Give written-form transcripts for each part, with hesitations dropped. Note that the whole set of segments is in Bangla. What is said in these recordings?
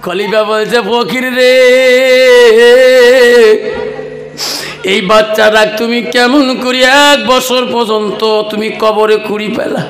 খলিফা বলছে ফকির রে, এই বাচ্চাটা তুমি কেমন করি 1 বছর পর্যন্ত তুমি কবরে কুড়ি পেলা?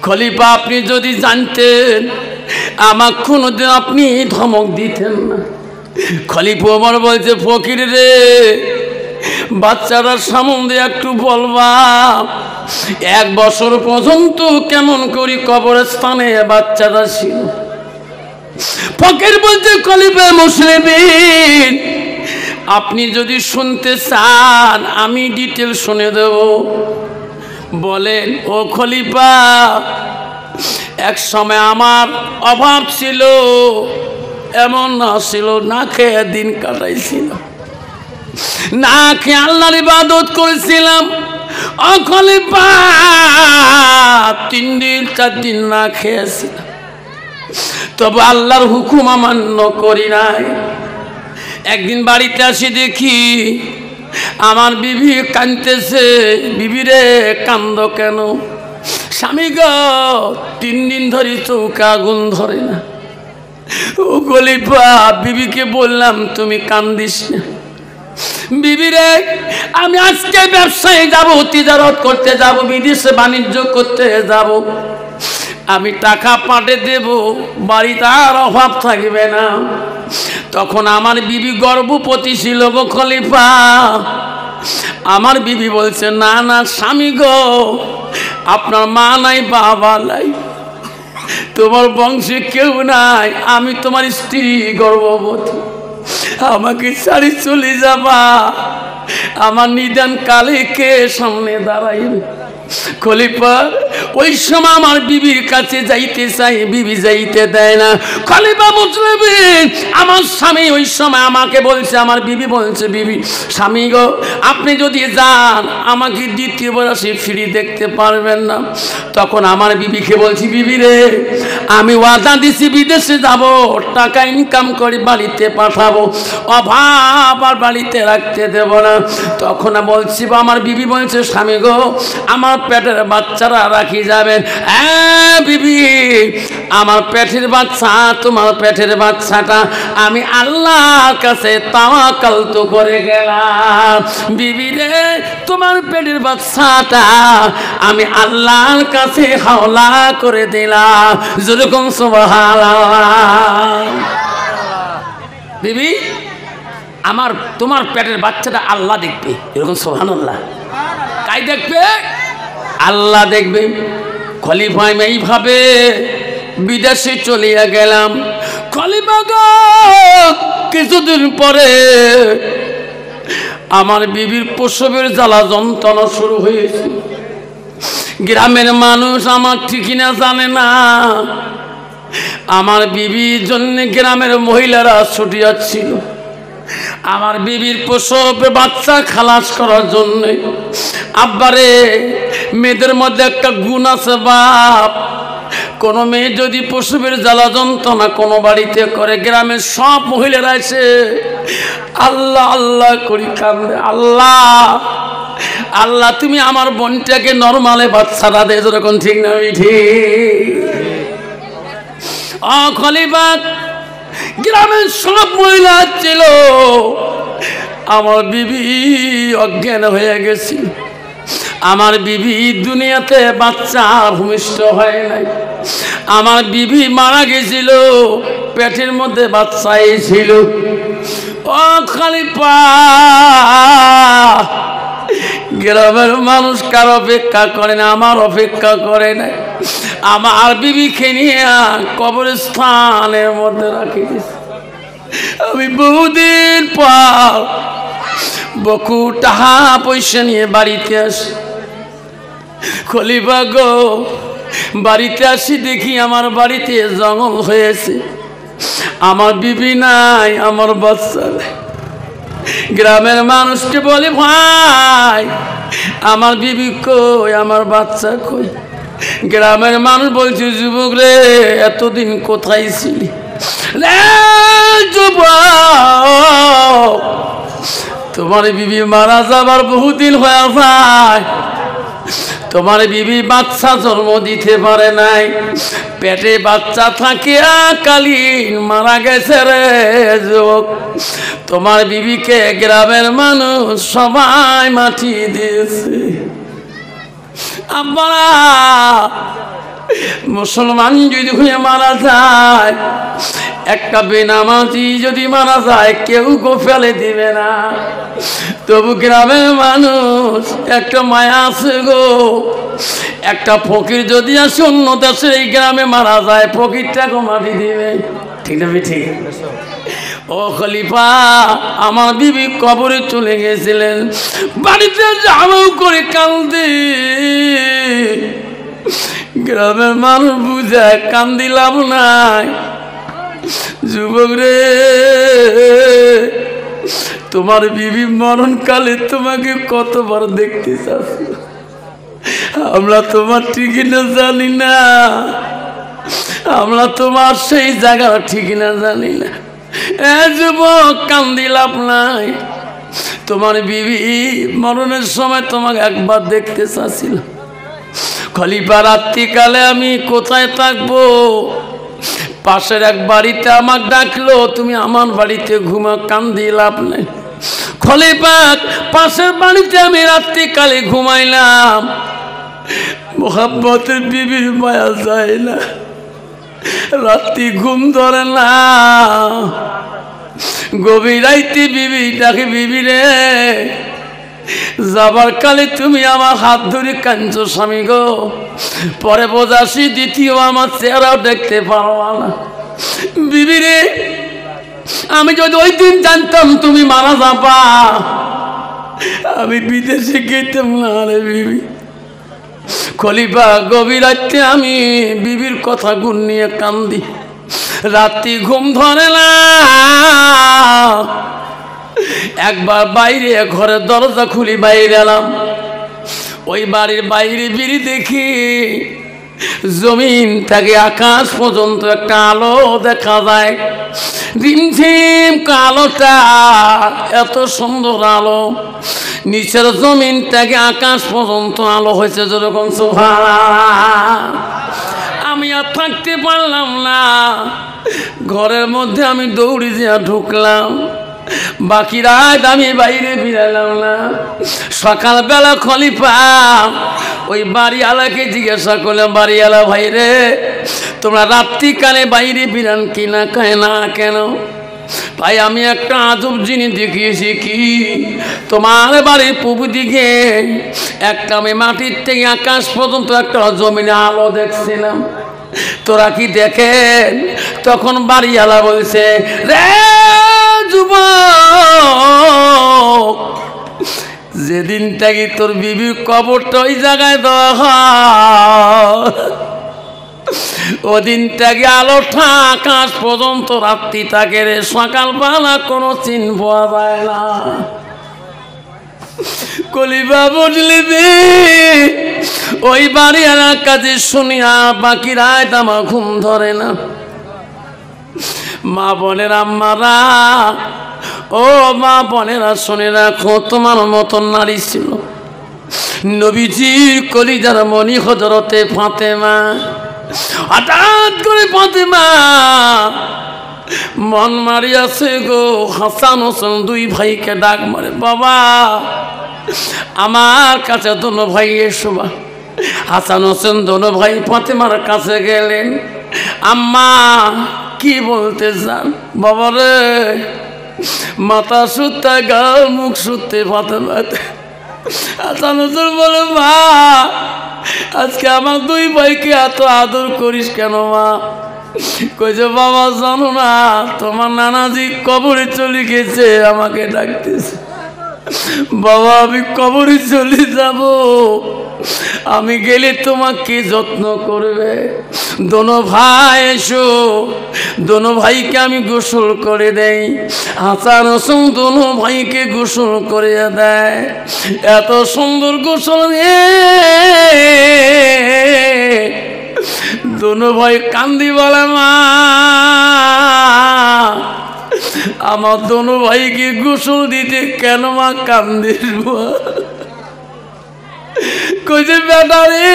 খলিফা আপনি যদি জানতেন আমার কোনোদিন আপনি ধমক দিতেন না। খলিফা ওমর বলছে ফকির রে, বাচ্চাটার সম্বন্ধে একটু বলবা, 1 বছর পর্যন্ত কেমন করি কবরস্থানে বাচ্চাটা ছিল। ফকির বলছে খলিফা মুসলিমিন, আপনি যদি শুনতে চান আমি ডিটেল শুনে দেব। বলেন। ও খলিফা, এক সময় আমার অভাব ছিল, এমন না ছিল না খেয়ে দিন কাটাইছিল, না খেয়ে আল্লাহর ইবাদত করেছিলাম। ও খলিফা, 3 দিন 4 দিন না খেয়েছিলাম, তবে আল্লাহর হুকুম অমান্য করি নাই। একদিন বাড়িতে আসি দেখি আমার বিবি কাঁদতেছে। বিবি রে কান্দ কেন? স্বামী গো 3 দিন ধরে চৌকা আগুন ধরে না। ও খলিফা, বিবিকে বললাম তুমি কান্দিস না। বিবি রে, আমি আজকে ব্যবসায় যাব, তিজারত করতে যাব, বিদেশে বাণিজ্য করতে যাব, আমি টাকা পাঠিয়ে দেব, বাড়িতে আর অভাব থাকবে না। তখন আমার বিবি গর্ভবতী ছিল গো খলিফা। আমার বিবি বলছে না না স্বামী গো, আপনার মা নাই বাবা নাই, তোমার বংশে কেউ নাই, আমি তোমার স্ত্রী গর্ভবতী, আমাকে ছাড়ি চলে যাবা, আমার নিদান কালে কে সামনে দাঁড়াইবে? খলিফা ওই সময় আমার বিবির কাছে যাইতে চাই, বিবি যাইতে দেয় না। খলিফা মুসলিমিন, আমার স্বামী ওই সময় আমাকে বলছে, আমার বিবি বলছে, বিবি স্বামী গো আপনি যদি যান আমাকে দ্বিতীয়বার আসে ফিরে দেখতে পারবেন না। তখন আমার বিবিকে বলছি, বিবি রে আমি ওয়াদা দিছি বিদেশে যাব, টাকা ইনকাম করে বাড়িতে পাঠাবো, অভাব আর বাড়িতে রাখতে দেব না। তখন বলছি, আমার বিবি বলছে স্বামী গো আমার পেটের বাচ্চারা রাখি যাবেন। হ্যাঁ বিবি, আমার পেটের বাচ্চা, তোমার পেটের বাচ্চাটা আমি আল্লাহর কাছে তাওয়াক্কাল তো করে গেলাম। বিবি রে, তোমার পেটের বাচ্চাটা আমি আল্লাহর কাছে হাওলা করে দিলাম। যেরকম সুবহানাল্লাহ। বিবি, আমার তোমার পেটের বাচ্চাটা আল্লাহ দেখবে। এরকম সুবহানাল্লাহ। কাই দেখবে? আল্লাহ দেখবে। খলিফা এইভাবে বিদেশে চলিয়া গেলাম। খলিফা গো কিছুদিন পরে আমার বিবির প্রসবের জ্বালা যন্ত্রণা শুরু হয়েছে। গ্রামের মানুষ আমার ঠিকিনা জানে না। আমার বিবির জন্য গ্রামের মহিলারা ছুটি যাচ্ছিল। আমার বিবির প্রসব বাচ্চা খালাস করার জন্য। আব্বারে, মেয়েদের মধ্যে একটা গুণ আছে বাপ, কোনো মেয়ে যদি প্রসবের জ্বালা যন্ত্রণা কোনো বাড়িতে করে, গ্রামের সব মহিলারা এসে আল্লাহ আল্লাহ করি কান্দে, আল্লাহ আল্লাহ তুমি আমার বোনটাকে নরমালে বাচ্চাটা দে। যেরকম ঠিক না ঠিক? খলিফা, গ্রামের সব মহিলা ছিল, আমার বিবি অজ্ঞান হয়ে গেছিল। আমার বিবি দুনিয়াতে বাচ্চা ভূমিষ্ঠ হয় নাই। আমার বিবি মারা গেছিল, পেটের মধ্যে বাচ্চাই ছিল। ও খলিফা, গ্রামের মানুষ কার অপেক্ষা করে না, আমার অপেক্ষা করে না। আমার বিবিকে নিয়ে কবরস্থানের মধ্যে রাখি দিয়েছে। আমি বহুদিন পর বকু টাকা পয়সা নিয়ে বাড়িতে আসি। খলিফা গো, বাড়িতে আসি দেখি আমার বাড়িতে জঙ্গল হয়েছে, আমার বিবি নাই, আমার বাচ্চা নাই। গ্রামের মানুষকে বলি, ভাই আমার বিবি কই, আমার বাচ্চা কই? গ্রামের মানুষ বলছে, যুবক রে এতদিন কোথায় ছিলি রে যুবক, তোমার বিবি মারা যাবার বহুদিন হয়ে যায়, তোমার বিবি বাচ্চা জন্ম দিতে পারে নাই, পেটে বাচ্চা থাকিয়া কালীন মারা গেছে রে যুবক। তোমার বিবিকে গ্রামের মানুষ সবাই মাটি দিয়েছে। আব্বা মুসলমান যদি হয়ে মারা যায়, একটা বেনামাজি যদি মারা যায় কেউ গো ফেলে দিবে না, তবু গ্রামের মানুষ একটা মায়া আছে গো। একটা ফকির যদি আসে অন্য দেশের এই গ্রামে মারা যায়, ফকিরটাকে মাটি দিবে, ঠিক না ঠিক? ও খলিফা, আমার বিবি কবরে চলে গেছিলেন, বাড়িতে যাবো করে কান্দি, গ্রামের মানুষ বুঝায় কান্দি লাভ নাই। যুবক রে, তোমার বিবি মরণকালে তোমাকে কতবার দেখতে চাচ্ছি, আমরা তোমার ঠিকানা জানি না, আমরা তোমার সেই জায়গা ঠিকানা জানি না। যুবক কান্দি লাভ নাই, তোমার বিবি মরণের সময় তোমাকে একবার দেখতে চাচ্ছিল। খলিফা, রাত্রিকালে আমি কোথায় থাকবো? পাশের এক বাড়িতে আমাকে ডাকলো, তুমি আমার বাড়িতে ঘুমা, কান্দি লাভ নাই। খলিফা, পাশের বাড়িতে আমি রাত্রিকালে ঘুমাইলাম, মোহাম্মতের বিবির মায়া যায় না, রাত্রি ঘুম ধরে না, গভীর রাইতে বিবি ডাকে, বিবি রে, যাবার কালে তুমি আমার হাত ধরে কাঁদছো স্বামী গো, পরে বোঝাসি দ্বিতীয় আমার চেহারাও দেখতে পারো না। বিবি রে, আমি যদি ওই দিন জানতাম তুমি মারা যাবা, আমি বিদেশে গেতাম না রে বিবি। খলিফা, গভীর রাতে আমি বিবির কথা গুণ নিয়ে কান্দি, রাত্রি ঘুম ধরে না। একবার বাইরে ঘরের দরজা খুলি বাইরে এলাম, ওই বাড়ির বাইরে বিড়ি দেখি, জমিন থেকে আকাশ পর্যন্ত একটা আলো দেখা যায়, রিমঝিম আলোটা এত সুন্দর আলো, নিচের জমিন থেকে আকাশ পর্যন্ত আলো হয়েছে যেরকম। সুবহানাল্লাহ, আমি আর থাকতে পারলাম না, ঘরের মধ্যে আমি দৌড়ে যা ঢুকলাম, বাকি রাত আমি বাইরে বেরালাম না। সকালবেলা খলিফা ওই বাড়িওয়ালাকে জিজ্ঞাসা করলাম, বাড়িওয়ালা ভাই রে, তোমরা রাত্রিকালে বাইরে বেরান কিনা? কয় না। কেন? ভাই, আমি একটা আজব জিনিস দেখিয়েছি। কি? তোমার বাড়ির পূর্ব দিকে একটা আমি মাটির থেকে আকাশ পর্যন্ত একটা জমিনে আলো দেখছিলাম, তোরা কি দেখেন? তখন বাড়িওয়ালা বলছে, রে যুবক, যেদিন থেকে তোর বিবির কবরটা ওই জায়গায় দেওয়া হয়, ওদিন থেকে আলোটা আকাশ পর্যন্ত রাত্রি থাকে রে, সকালবেলা কোনো চিন পাওয়া যায় না। কলিবা বুঝলি, ওই বাড়িওয়ালার কাছে শুনিয়া বাকি রাত আমার ঘুম ধরে না। মা বোনের আম্মারা, ও মা বোনেরা, শুনে রাখো, তোমার মতন নারী ছিল নবীজির কলিজার মনি হযরতে ফাতেমা। হঠাৎ করে ফাতেমা মন মারিয়াছে গো, হাসান হোসেন দুই ভাইকে ডাক মারে, বাবা আমার কাছে দোনো ভাই এসো। হাসান হোসেন দোনো ভাই ফাতেমার কাছে গেলেন। আম্মা কি বলতে চান? বাবা রে, মাথা সুত্তা গাল মুখ সুত্তে ফাতেমা। হাসান হোসেন বলে, মা আজকে আমার দুই ভাইকে এত আদর করিস কেন মা? কইছে, বাবা জানো না, তোমার নানাজি কবরে চলে গেছে, আমাকে ডাকতেছে। বাবা আমি কবরে চলে যাব, আমি গেলে তোমাকে যত্ন করবে। দোনো ভাই এসো, দোনো ভাইকে আমি গোসল করে দেই। হাসান হোসেন দোনো ভাইকে গোসল করে দেয়। এত সুন্দর গোসল দোনো ভাই কান্দি বলে, মা আমার দোনো ভাইকে গোসল দিতে কেন মা কান্দিস? কইছে বেটারে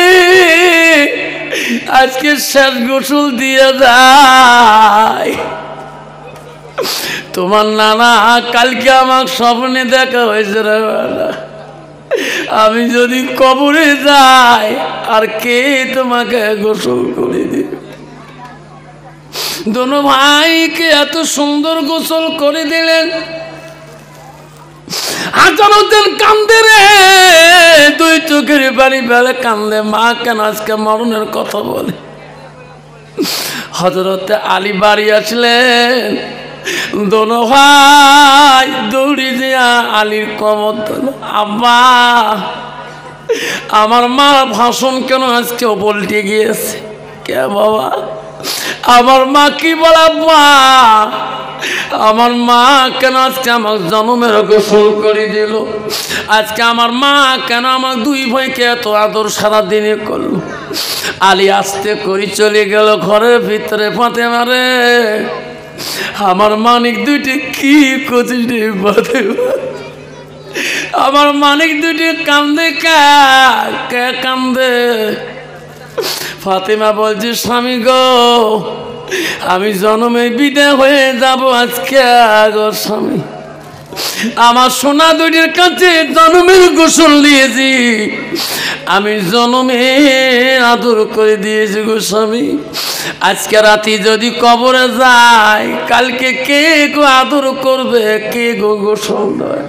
আজকে শেষ গোসল দিয়ে যায়। তোমার নানা কালকে আমার স্বপ্নে দেখা হয়েছে রে বেটা, আমি যদি কবরে যাই আর কে তোমাকে গোসল করে দিবে? দোনো ভাইকে এত সুন্দর গোসল করে দিলেন। আচারুদ্দিন কান্দে রে, দুই চোখের বাড়ি বেড়ে কান্দে। মা কেন আজকে মরণের কথা বলে? হযরতে আলী বাড়ি আসলেন, দোনো ভাই দৌড়ি দিয়া আলীর কবর ধরল। আব্বা, আমার মার ভাষণ কেন আজকে পল্টে গিয়েছে? কে বাবা? আমার মা কি বলে? আব্বা, আমার মা কেন আজকে আমার জন্মের গোসল করে দিল? আজকে আমার মা কেন আমার দুই ভাইকে এত আদর সারাদিনে করলো? আলী আস্তে করে চলে গেল ঘরের ভিতরে। ফাতেমা রে, আমার মানিক দুইটি কি করছিস রে ফাতেমা? আমার মানিক দুইটি কান্দে। কে কান্দে? ফাতেমা বলছে, স্বামী গো, আমি জন্মে বিদায় হয়ে যাব আজকে গো স্বামী। আমার সোনা দুইটির কাছে জন্মের গোসল দিয়েছি, আমি জন্মে আদর করে দিয়েছি গো স্বামী। আজকে রাতে যদি কবরে যায়, কালকে কে গো আদর করবে? কে গো গোসল দেয়?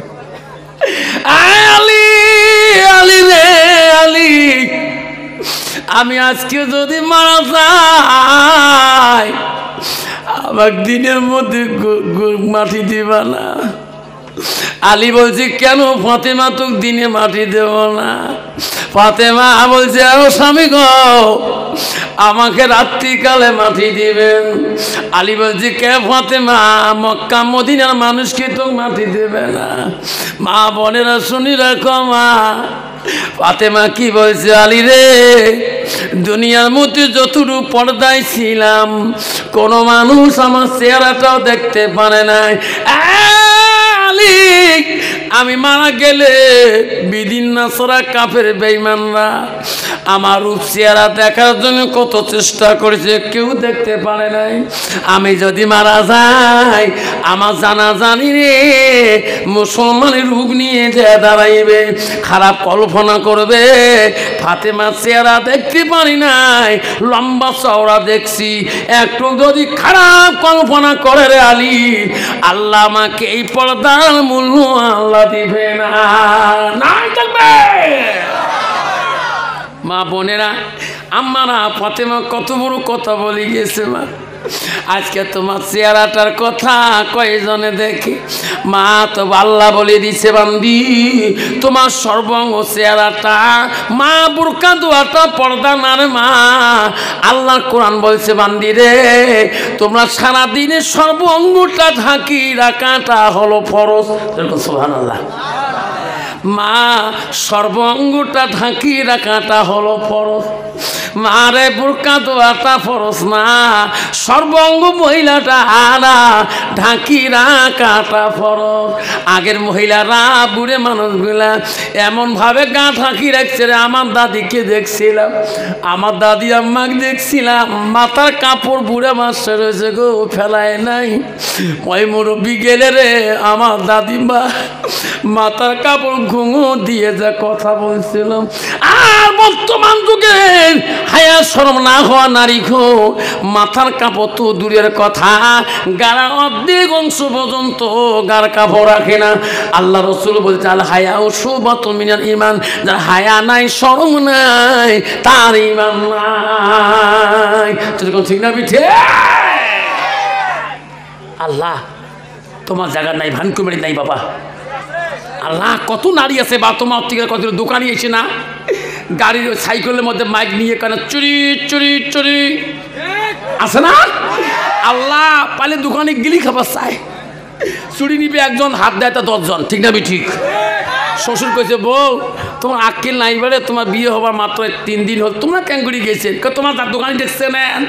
আলী, আলী রে আলী, আমি আজকে যদি মারা যাই, আমার দিনের মধ্যে মাটি দিবা না? আলী বলছে, কেন ফাতেমা তোকে দিনে মাটি দেব না? ফাতেমা বলছে, আরো স্বামী গো, আমাকে রাত্রিকালে মাটি দিবেন। আলী বলছে, কে ফাতেমা? মক্কা মদিনার মানুষকে তো মাটি দেবে না। মা বোনেরা শুনি রাখো। মা ফাতেমা কি বলছে? আলী রে, দুনিয়ার মধ্যে যতটুকু পর্দায় ছিলাম, কোনো মানুষ আমার চেহারাটাও দেখতে পারে নাই। আলী, আমি মারা গেলে বিদিন নাসরা কাফের বেঈমানরা আমার রূপ চেহারা দেখার জন্য কত চেষ্টা করেছে, কেউ দেখতে পারে নাই। আমি যদি মারা যাই, আমার জানাজানি রে মুসলমানের রূপ নিয়ে যে দাঁড়াইবে, খারাপ কল্পনা করবে। ফাতেমা চেহারা দেখতে পারি নাই, লম্বা চওড়া দেখছি। একটু যদি খারাপ কল্পনা করে রে আলী, আল্লাহ আমাকে এই পর্দার মূল্য আল্লাহ দিবে না। মা বোনেরা, আমারা ফাতেমা কত বড় কথা বলে গেছে। মা, আজকে তোমার চেহারাটার কথা কয়জনে দেখে? মা তো আল্লাহ বলে দিছে, বান্দি তোমার সর্বাঙ্গ চেহারাটা, মা বুরকা দোয়াটা পর্দা না রে মা। আল্লাহ কোরআন বলছে, বান্দি রে, তোমরা সারাদিনে সর্বাঙ্গটা ঢাকি রাখাটা হলো ফরজ। সুবহানাল্লাহ। মা, সর্বাঙ্গটা ঢাকি রাখাটা হলো ফরজ। মারে বুরকা দোয়াটা ফরজ না, সর্বাঙ্গ মহিলাটা আনা ঢাকি রাখাটা ফরজ। আগের মহিলারা, বুড়ে মানুষগুলা এমনভাবে গা ঢাকি রাখছে রে। আমার দাদিকে দেখছিলাম, আমার দাদি আম্মাকে দেখছিলাম, মাথার কাপড় বুড়ে মাসে রয়েছে গো, ফেলায় নাই। ওই মুরব্বী গেলে রে, আমার দাদিমা মাথার কাপড় ঘুঙো দিয়ে যা কথা বলছিলাম। আর বর্তমান যুগে হায়া শরম না হওয়া নারী খো মাথার কাপড় তো দূরের কথা, গাড়া অর্ধেক অংশ পর্যন্ত গার কাপড় রাখে না। আল্লাহ রসুল বলছে, আল হায়া ও শুবাতুম মিনাল ঈমান, যার হায়া নাই শরম নাই তার ঈমান নাই। ঠিক না বিঠে? আল্লাহ তোমার জায়গা নাই, ভানকুমারি নাই বাবা। আল্লাহ কত নারী আছে বা তোমার থেকে কত দোকানে এসে না গাড়ির সাইকেলের মধ্যে মাইক নিয়ে কেন চুরি চুরি চুরি আছে না? আল্লাহ পালে দোকানে গিলি খাবার চায়, চুরি নিবে একজন, হাত দেয় তা 10 জন। ঠিক না? ঠিক। শ্বশুর কইছে, বউ তোমার আক্কেল নাই বারে, তোমার বিয়ে হবার মাত্র 3 দিন হল, তোমরা কেন করে গেছেন? তোমার তার দোকানে দেখছে নেন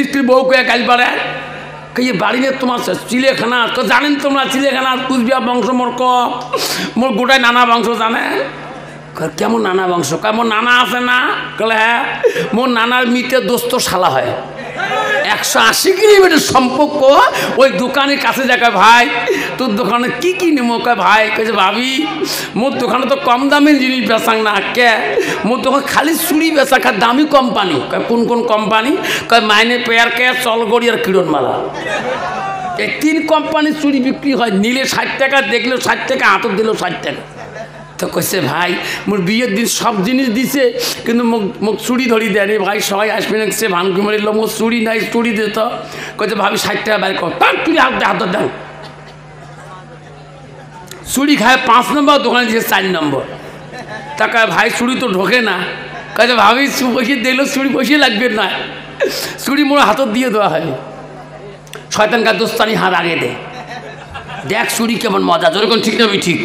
স্ত্রী বউ কয়ে গাল পারে কে বাড়ি নিয়ে তোমার চিলেখানা তো জানেন তোমরা, চিলেখানা কুচবিহার বংশ মোর গোটায় নানা বংশ জানে। কেমন নানা বংশ? কেমন নানা আছে না? কলে হ্যাঁ, মোর নানার মিতে দোস্ত শালা হয়, 180 কিলোমিটার সম্পর্ক। ওই দোকানের কাছে দেখা, ভাই তোর দোকানে কি কি নেবো? কয় ভাই, কয়েছে ভাবি মোর দোকানে তো কম দামের জিনিস বেচাং না, কে মোর দোকান খালি চুড়ি বেচা, খা দামি কোম্পানি। কয় কোন কোন কোম্পানি? কয় মাইনে পেয়ার কে, চলগড়ি আর কিরণমালা। এই 3 কোম্পানির চুড়ি বিক্রি হয়। নিলে 60 টাকা, দেখলেও 60 টাকা, হাতত দিলেও 60 টাকা। তো কইছে ভাই মোর বিয়ের দিন সব জিনিস দিছে, কিন্তু মোক চুড়ি ধরি দেয়নি। ভাই সবাই আসবে না, সে ভানকি মারিল, মোর চুড়ি নাই, চুড়ি দিত। কইছে ভাবি 60 টাকা বাইর কর, তার চুড়ি হাত দেন। চুড়ি খায় 5 নম্বর, দোকানে দিয়েছে 4 নম্বর। টাকা ভাই চুড়ি তো ঢোকে না। কাজে ভাবি বসিয়ে দিলেও চুড়ি বসিয়ে লাগবে না, চুড়ি মোর হাতত দিয়ে দেওয়া হয়। শয়তানকা দোস্তানি হাত আগে দেয়, দেখ চুরি কেমন মজা, যেরকম ঠিক না ঠিক।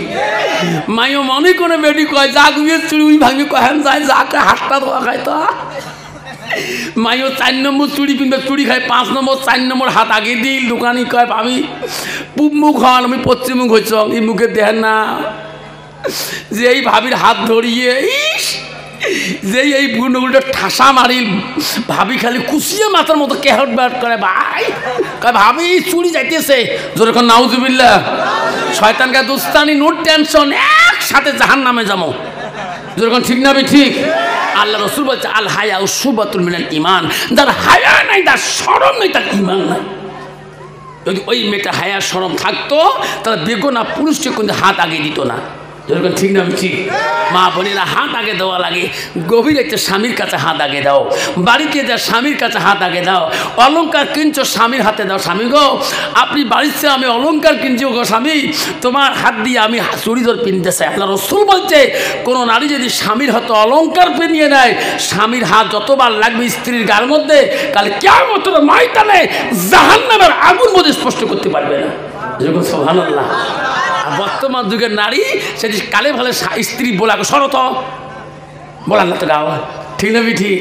মাইও মনে করে বেটি কয় যা গুয়ের চুরি উই ভাঙি কহেন যায়, যাকে হাতটা ধোয়া খায়। তো মাইও 4 নম্বর চুরি কিনবে, চুরি খায় 5 নম্বর, 4 নম্বর হাত আগে দিই। দোকানি কয় ভাবি পূব মুখ হন, আমি পশ্চিম মুখ হয়েছ, এই মুখে দেখেন না। যে এই ভাবির হাত ধরিয়ে যেই এই গুণগুলো ঠাসা মারিল, ভাবি খালি কুচিয়ে মাথার মতো কেহট ব্যাট করে। ভাই কয় ভাবি চুরি যাইতেছে, যেরকম নাউজুবিল্লাহ। শয়তানকা দুস্তানি, নো টেনশন, একসাথে জাহান্নামে যাবো, যেরকম ঠিক না ঠিক। আল্লাহ রসুল বলছে আল হায়া শুবাতুল মিনাল ঈমান, যার হায়া নাই, তার শরম নাই, তার ঈমান নাই। যদি ওই মেয়েটা হায়া শরম থাকতো, তাহলে বেগোনা পুরুষকে কিন্তু হাত আগে দিত না, যেরকম ঠিক না ঠিক। মা বোনেরা হাত আগে দেওয়া লাগে। গভীর একটা স্বামীর কাছে হাত আগে দাও, বাড়িতে যা স্বামীর কাছে হাত আগে দাও। অলংকার কিনছো, স্বামীর হাতে দাও। স্বামী গো আপনি বাড়িতে আমি অলংকার কিনছি গো স্বামী, তোমার হাত দিয়ে আমি চুড়ি ধর পিনতে চাই। আল্লাহ রসুল বলছে কোনো নারী যদি স্বামীর হাতে অলংকার পিনিয়ে নেয়, স্বামীর হাত যতবার লাগবে স্ত্রীর গার মধ্যে, কালে কিয়ামত ময়দানে জাহান্নামের আগুন মধ্যে স্পষ্ট করতে পারবে না। যেরকম সুবহানাল্লাহ। বর্তমান যুগের নারী সেটি কালে ভালে স্ত্রী বলা শরত বলার না তো গাওয়া, ঠিক না ঠিক।